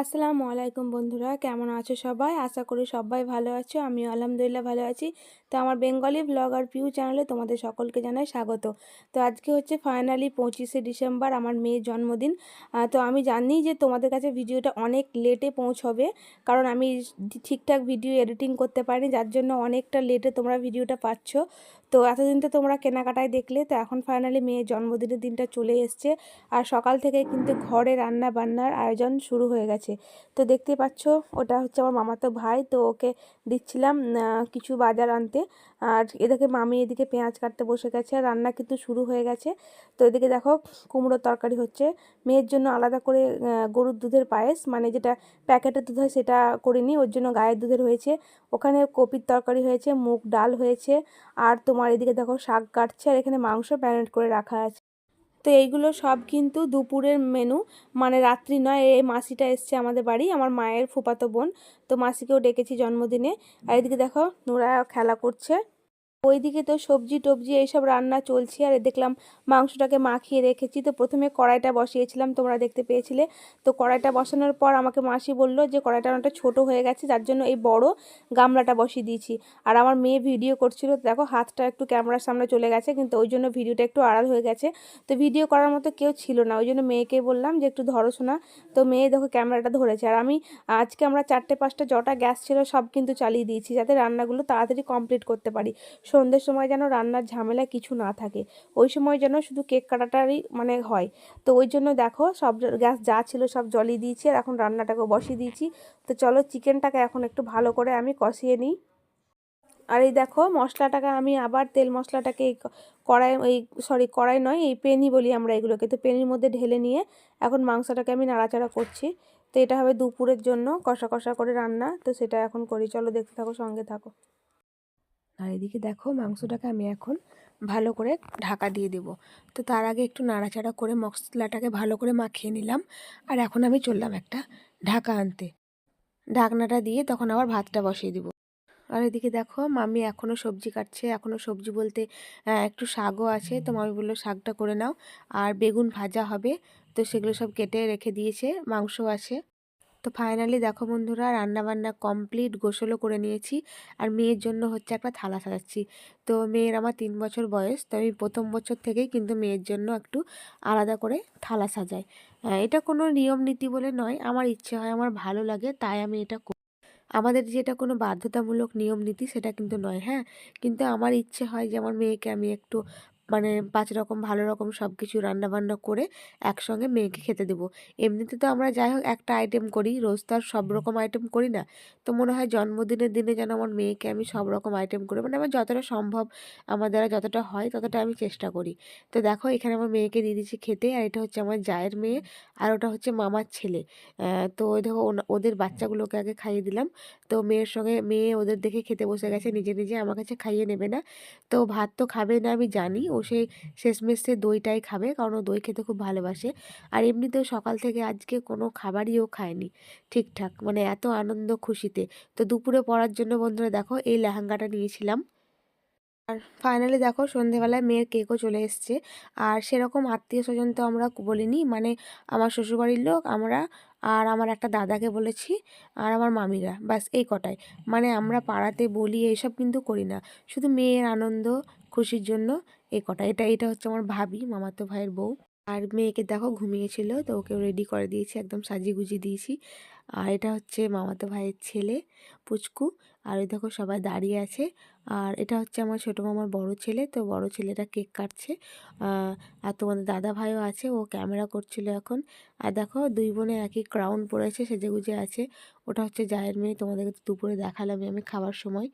আসসালামু আলাইকুম বন্ধুরা, কেমন আছো সবাই? আশা করি সবাই ভালো আছো। আমিও আলহামদুলিল্লাহ ভালো আছি। তো আমার বেঙ্গলি ব্লগার পিউ চ্যানেলে তোমাদের সকলকে জানাই স্বাগত। তো আজকে হচ্ছে ফাইনালি 25শে ডিসেম্বর, আমার মেয়ের জন্মদিন। তো আমি জানি যে তোমাদের কাছে ভিডিওটা অনেক লেটে পৌঁছবে, কারণ আমি ঠিকঠাক ভিডিও এডিটিং করতে পারিনি, যার জন্য অনেকটা লেটে তোমরা ভিডিওটা পাচ্ছ। তো এতদিন তো তোমরা কেনাকাটায় দেখলে, তো এখন ফাইনালি মেয়ের জন্মদিনের দিনটা চলে এসছে। আর সকাল থেকে কিন্তু ঘরে রান্না বান্নার আয়োজন শুরু হয়ে গেছে। তো দেখতেই পাচ্ছ, ওটা হচ্ছে আমার মামাতো ভাই, তো ওকে দিচ্ছিলাম কিছু বাজার আনতে। আর এদিকে মামি এদিকে পেঁয়াজ কাটতে বসে গেছে, আর রান্না কিন্তু শুরু হয়ে গেছে। তো এদিকে দেখো কুমড়োর তরকারি হচ্ছে। মেয়ের জন্য আলাদা করে গরুর দুধের পায়েস, মানে যেটা প্যাকেটের দুধ হয় সেটা করিনি, ওর জন্য গায়ের দুধের হয়েছে। ওখানে কপির তরকারি হয়েছে, মুগ ডাল হয়েছে, আর তোমার এদিকে দেখো শাক কাটছে, আর এখানে মাংস ম্যারিনেট করে রাখা আছে। তো এইগুলো সব কিন্তু দুপুরের মেনু, মানে রাত্রি নয়। এই মাসিটা এসছে আমাদের বাড়ি, আমার মায়ের ফুফাতো বোন। তো মাসিকেও ডেকেছি জন্মদিনে। আর এদিকে দেখো নোরা খেলা করছে। ওইদিকে তো সবজি টবজি এইসব রান্না চলছে। আর দেখলাম মাংসটাকে মাখিয়ে রেখেছি। তো প্রথমে কড়াইটা বসিয়েছিলাম, তোমরা দেখতে পেয়েছিলে। তো কড়াইটা বসানোর পর আমাকে মাসি বলল যে কড়াইটা অনেকটা ছোটো হয়ে গেছে, যার জন্য এই বড় গামলাটা বসিয়ে দিয়েছি। আর আমার মেয়ে ভিডিও করছিল, দেখো হাতটা একটু ক্যামেরার সামনে চলে গেছে, কিন্তু ওই জন্য ভিডিওটা একটু আড়াল হয়ে গেছে। তো ভিডিও করার মতো কেউ ছিল না, ওই জন্য মেয়েকে বললাম যে একটু ধরো শোনা। তো মেয়ে দেখো ক্যামেরাটা ধরেছে। আর আমি আজকে আমরা 4টে 5টা যটা গ্যাস ছিল সব কিন্তু চালিয়ে দিয়েছি, যাতে রান্নাগুলো তাড়াতাড়ি কমপ্লিট করতে পারি। সন্ধ্যের সময় যেন রান্নার ঝামেলা কিছু না থাকে, ওই সময় যেন শুধু কেক কাটাটারই মানে হয়। তো ওই জন্য দেখো সব গ্যাস যা ছিল সব জ্বলিয়ে দিয়েছি, আর এখন রান্নাটাকে বসিয়ে দিয়েছি। তো চলো চিকেনটাকে এখন একটু ভালো করে আমি কষিয়ে নিই। আর এই দেখো মশলাটাকে আমি আবার তেল মশলাটাকে এই কড়াই, এই সরি কড়াই নয়, এই পেনি বলি আমরা এগুলোকে, তো পেনির মধ্যে ঢেলে নিয়ে এখন মাংসটাকে আমি নাড়াচাড়া করছি। তো এটা হবে দুপুরের জন্য কষা কষা করে রান্না, তো সেটা এখন করি। চলো দেখতে থাকো, সঙ্গে থাকো। আর এদিকে দেখো মাংসটাকে আমি এখন ভালো করে ঢাকা দিয়ে দেব। তো তার আগে একটু নাড়াচাড়া করে মশলাটাকে ভালো করে মাখিয়ে নিলাম। আর এখন আমি চললাম একটা ঢাকা আনতে। ঢাকনাটা দিয়ে তখন আবার ভাতটা বসিয়ে দিব। আর এদিকে দেখো মামি এখনও সবজি কাটছে, এখনও সবজি বলতে একটু শাকও আছে, তো মামি বললো শাকটা করে নাও। আর বেগুন ভাজা হবে, তো সেগুলো সব কেটে রেখে দিয়েছে, মাংস আছে। তো ফাইনালি দেখো বন্ধুরা রান্না বান্না কমপ্লিট, গোসলও করে নিয়েছি। আর মেয়ের জন্য হচ্ছে একটা থালা সাজাচ্ছি। তো মেয়ের আমার 3 বছর বয়স, তো আমি প্রথম বছর থেকেই কিন্তু মেয়ের জন্য একটু আলাদা করে থালা সাজাই। এটা কোনো নিয়ম নীতি বলে নয়, আমার ইচ্ছে হয়, আমার ভালো লাগে, তাই আমি এটা করি। আমাদের যেটা কোনো বাধ্যতামূলক নিয়ম নীতি সেটা কিন্তু নয়, হ্যাঁ। কিন্তু আমার ইচ্ছে হয় যে আমার মেয়েকে আমি একটু মানে 5 রকম ভালো রকম সব কিছু রান্নাবান্না করে একসঙ্গে মেয়েকে খেতে দেবো। এমনিতে তো আমরা যাই হোক একটা আইটেম করি, রোজ তো আর সব রকম আইটেম করি না। তো মনে হয় জন্মদিনের দিনে যেন আমার মেয়েকে আমি সব রকম আইটেম করে, মানে আমার যতটা সম্ভব, আমার দ্বারা যতটা হয় ততটা আমি চেষ্টা করি। তো দেখো এখানে আমার মেয়েকে দিয়ে দিচ্ছি খেতে। আর এটা হচ্ছে আমার জায়ের মেয়ে, আর ওটা হচ্ছে মামার ছেলে। তো ওই দেখো ওদের বাচ্চাগুলোকে আগে খাইয়ে দিলাম। তো মেয়ের সঙ্গে মেয়ে ওদের দেখে খেতে বসে গেছে, নিজে নিজে আমার কাছে খাইয়ে নেবে না। তো ভাত তো খাবে না আমি জানি, ও সেই শেষমেশ সে দইটাই খাবে, কারণ ও দই খেতে খুব ভালোবাসে। আর এমনিতেও সকাল থেকে আজকে কোনো খাবারই ও খায়নি ঠিকঠাক, মানে এত আনন্দ খুশিতে। তো দুপুরে পড়ার জন্য বন্ধুরা দেখো এই লেহেঙ্গাটা নিয়েছিলাম। আর ফাইনালি দেখো সন্ধেবেলায় মেয়ের কেকও চলে এসছে। আর সেরকম আত্মীয় স্বজন তো আমরা বলিনি, মানে আমার শ্বশুরবাড়ির লোক, আমরা, আর আমার একটা দাদাকে বলেছি, আর আমার মামিরা, ব্যাস এই কটাই। মানে আমরা পাড়াতে বলি এইসব কিন্তু করি না, শুধু মেয়ের আনন্দ খুশির জন্য এই কটা। এটা হচ্ছে আমার ভাবি, মামাতো ভাইয়ের বউ। আর মেয়েকে দেখো ঘুমিয়েছিল, তো ওকে রেডি করে দিয়েছি, একদম সাজিয়ে গুজিয়ে দিয়েছি। আর এটা হচ্ছে মামাতো ভাইয়ের ছেলে পুচকু। আর ওই দেখো সবাই দাঁড়িয়ে আছে। আর এটা হচ্ছে আমার ছোটো মামার বড় ছেলে, তো বড় ছেলেটা কেক কাটছে। আর তোমাদের দাদা ভাইও আছে, ও ক্যামেরা করছিল এখন। আর দেখো দুই বোনে একই ক্রাউন পরেছে, সেজেগুজে আছে। ওটা হচ্ছে জায়ের মেয়ে, তোমাদেরকে তো দুপুরে দেখালাম আমি খাবার সময়।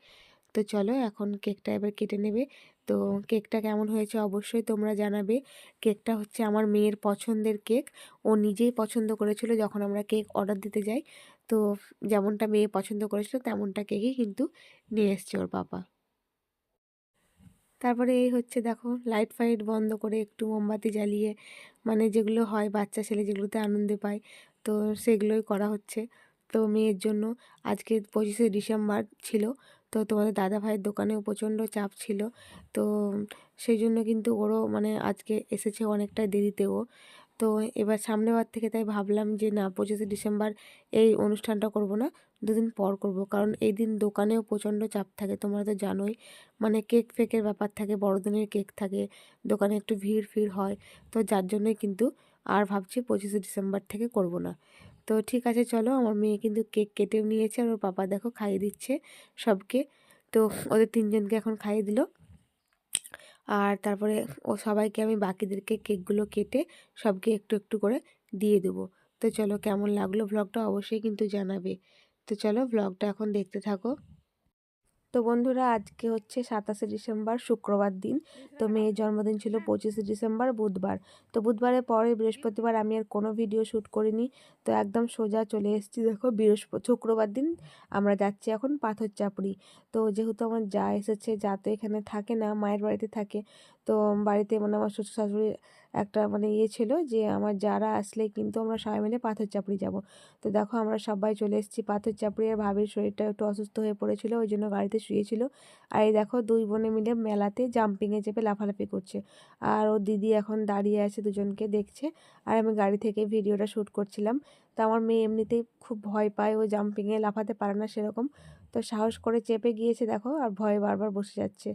তো চলো এখন কেকটা এবার কেটে নেবে। তো কেকটা কেমন হয়েছে অবশ্যই তোমরা জানাবে। কেকটা হচ্ছে আমার মেয়ের পছন্দের কেক, ও নিজেই পছন্দ করেছিল যখন আমরা কেক অর্ডার দিতে যাই। তো যেমনটা মেয়ে পছন্দ করেছিল তেমনটা কেকই কিন্তু নিয়ে এসছে ওর পাপা। তারপরে এই হচ্ছে দেখো লাইট ফাইট বন্ধ করে একটু মোমবাতি জ্বালিয়ে, মানে যেগুলো হয় বাচ্চা ছেলে যেগুলোতে আনন্দ পায়, তো সেগুলোই করা হচ্ছে। তো মেয়ের জন্য আজকে 25শে ডিসেম্বর ছিল, তো তোমাদের দাদা ভাইয়ের দোকানেও প্রচণ্ড চাপ ছিল। তো সেই জন্য কিন্তু ওরও মানে আজকে এসেছে অনেকটাই দেরিতেও। তো এবার সামনের বার থেকে তাই ভাবলাম যে না 25শে ডিসেম্বর এই অনুষ্ঠানটা করব না, দুদিন পর করব, কারণ এই দিন দোকানেও প্রচণ্ড চাপ থাকে, তোমরা তো জানোই। মানে কেক ফেকের ব্যাপার থাকে, বড়দিনের কেক থাকে, দোকানে একটু ভিড় ফিড় হয়। তো যার জন্যই কিন্তু আর ভাবছি 25শে ডিসেম্বর থেকে করব না। তো ঠিক আছে চলো, আমার মেয়ে কিন্তু কেক কেটেও নিয়েছে আর ওর পাপা দেখো খাইয়ে দিচ্ছে সবকে। তো ওদের তিনজনকে এখন খাইয়ে দিল। আর তারপরে সবাইকে আমি বাকিদেরকে কেকগুলো কেটে সবকে একটু একটু করে দিয়ে দেবো। তো চলো, কেমন লাগলো ব্লগটা অবশ্যই কিন্তু জানাবে। তো চলো ব্লগটা এখন দেখতে থাকো। তো বন্ধুরা, আজকে হচ্ছে 27শে ডিসেম্বর শুক্রবার দিন। তো মেয়ের জন্মদিন ছিল 25শে ডিসেম্বর বুধবার। তো বুধবারের পরে বৃহস্পতিবার আমি আর কোনো ভিডিও শ্যুট করিনি। তো একদম সোজা চলে এসেছি, দেখো শুক্রবার দিন আমরা যাচ্ছি এখন পাথর চাপড়ি। তো যেহেতু আমার যা এসেছে, যা তো এখানে থাকে না, মায়ের বাড়িতে থাকে। তো বাড়িতে মানে আমার শ্বশুর শাশুড়ির একটা মানে ছিল যে আমার যারা আসলে কিন্তু আমরা সবাই মিলে পাথর চাপড়ি যাব। তো দেখো আমরা সবাই চলে এসেছি পাথর চাপড়ি। আর ভাবির শরীরটা একটু অসুস্থ হয়ে পড়েছিল, ওই জন্য গাড়িতে শুয়েছিল। আর এই দেখো দুই বোনে মিলে মেলাতে জাম্পিংয়ে চেপে লাফালাফি করছে। আর ও দিদি এখন দাঁড়িয়ে আছে, দুজনকে দেখছে। আর আমি গাড়ি থেকে ভিডিওটা শ্যুট করছিলাম। তো আমার মেয়ে এমনিতেই খুব ভয় পায়, ও জাম্পিংয়ে লাফাতে পারে না সেরকম। তো সাহস করে চেপে গিয়েছে দেখো, আর ভয়ে বারবার বসে যাচ্ছে।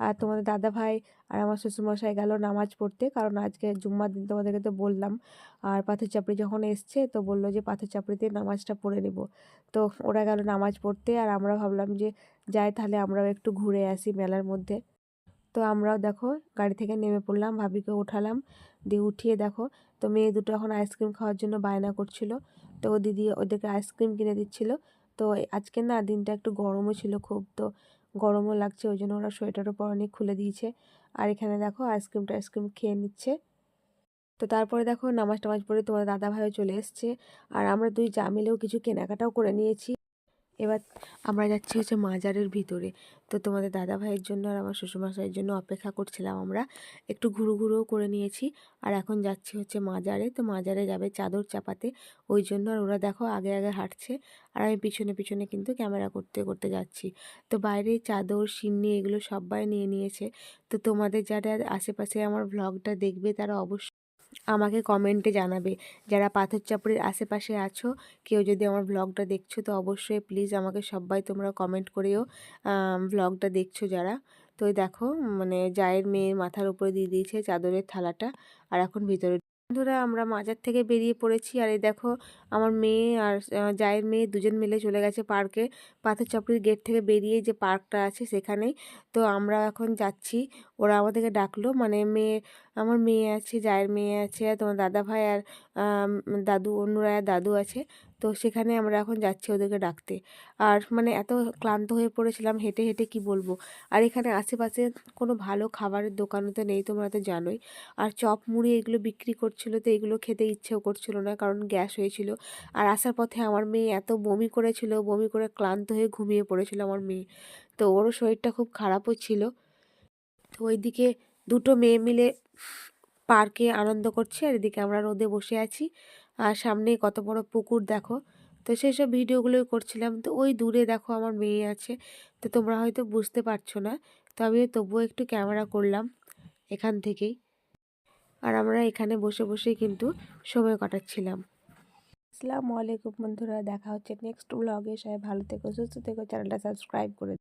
আর তোমাদের দাদা ভাই আর আমার শ্বশুরমশাই গেল নামাজ পড়তে, কারণ আজকে জুম্মার দিন তোমাদেরকে তো বললাম। আর পাথর চাপড়ি যখন এসছে তো বললো যে পাথর চাপড়িতে নামাজটা পড়ে নেব। তো ওরা গেল নামাজ পড়তে, আর আমরা ভাবলাম যে যাই তাহলে আমরাও একটু ঘুরে আসি মেলার মধ্যে। তো আমরাও দেখো গাড়ি থেকে নেমে পড়লাম, ভাবিকে উঠালাম, দিয়ে উঠিয়ে দেখো তো মেয়ে দুটো এখন আইসক্রিম খাওয়ার জন্য বায়না করছিল। তো ও দিদি ওদেরকে আইসক্রিম কিনে দিচ্ছিল। তো আজকে না দিনটা একটু গরমও ছিল খুব, তো গরমও লাগছে, ওই জন্য ওরা সোয়েটারও পরনে খুলে দিয়েছে। আর এখানে দেখো আইসক্রিম খেয়ে নিচ্ছে। তো তারপরে দেখো নামাজ টামাজ পড়ে তোমার দাদা ভাইও চলে এসছে। আর আমরা দুই যা মিলেও কিছু কেনাকাটাও করে নিয়েছি। এবার আমরা যাচ্ছি হচ্ছে মাজারের ভিতরে। তো তোমাদের দাদা ভাইয়ের জন্য আর আমার শ্বশুরমশাইয়ের জন্য অপেক্ষা করছিলাম আমরা, একটু ঘুরুও করে নিয়েছি। আর এখন যাচ্ছি হচ্ছে মাজারে। তো মাজারে যাবে চাদর চাপাতে, ওই জন্য। আর ওরা দেখো আগে আগে হাঁটছে, আর আমি পিছনে পিছনে কিন্তু ক্যামেরা করতে করতে যাচ্ছি। তো বাইরে চাদর সিন্নি এগুলো সবাই নিয়ে নিয়েছে। তো তোমাদের যারা আশেপাশে আমার ব্লগটা দেখবে তারা অবশ্যই আমাকে কমেন্টে জানাবে। যারা পাথর চাপড়ির আশেপাশে আছো, কেউ যদি আমার ব্লগটা দেখছো, তো অবশ্যই প্লিজ আমাকে সবাই তোমরা কমেন্ট করেও ব্লগটা দেখছো যারা। তো এই দেখো মানে জায়ের মেয়ের মাথার উপরে দিয়ে দিয়েছে চাদরের থালাটা, আর এখন ভিতরে বন্ধুরা আমরা মাজার থেকে বেরিয়ে পড়েছি। আর এই দেখো আমার মেয়ে আর জায়ের মেয়ে দুজন মিলে চলে গেছে পার্কে, পাথর চাপড়ির গেট থেকে বেরিয়ে যে পার্কটা আছে সেখানেই। তো আমরা এখন যাচ্ছি, ওরা আমাদেরকে ডাকলো, মানে আমার মেয়ে আছে, জায়ের মেয়ে আছে, আর তোমার দাদা ভাই আর দাদু অনুরায়ার দাদু আছে। তো সেখানে আমরা এখন যাচ্ছি ওদেরকে ডাকতে। আর মানে এত ক্লান্ত হয়ে পড়েছিলাম হেঁটে হেঁটে, কি বলবো। আর এখানে আশেপাশে কোনো ভালো খাবারের দোকানও তো নেই, তোমরা তো জানোই। আর চপ মুড়ি এগুলো বিক্রি করছিল, তো এগুলো খেতে ইচ্ছেও করছিল না, কারণ গ্যাস হয়েছিল। আর আসার পথে আমার মেয়ে এত বমি করেছিল, বমি করে ক্লান্ত হয়ে ঘুমিয়ে পড়েছিল আমার মেয়ে। তো ওরও শরীরটা খুব খারাপও ছিল। তো ওইদিকে দুটো মেয়ে মিলে পার্কে আনন্দ করছে, আর এদিকে আমরা রোদে বসে আছি। আর সামনেই কত বড় পুকুর দেখো। তো সেই সব ভিডিওগুলোই করছিলাম। তো ওই দূরে দেখো আমার মেয়ে আছে, তো তোমরা হয়তো বুঝতে পারছো না, তো আমি তবুও একটু ক্যামেরা করলাম এখান থেকেই। আর আমরা এখানে বসে বসেই কিন্তু সময় কাটাচ্ছিলাম। আসসালামু আলাইকুম বন্ধুরা, দেখা হচ্ছে নেক্সট ব্লগে। সবাই ভালো থেকো, সুস্থ থেকো, চ্যানেলটা সাবস্ক্রাইব করে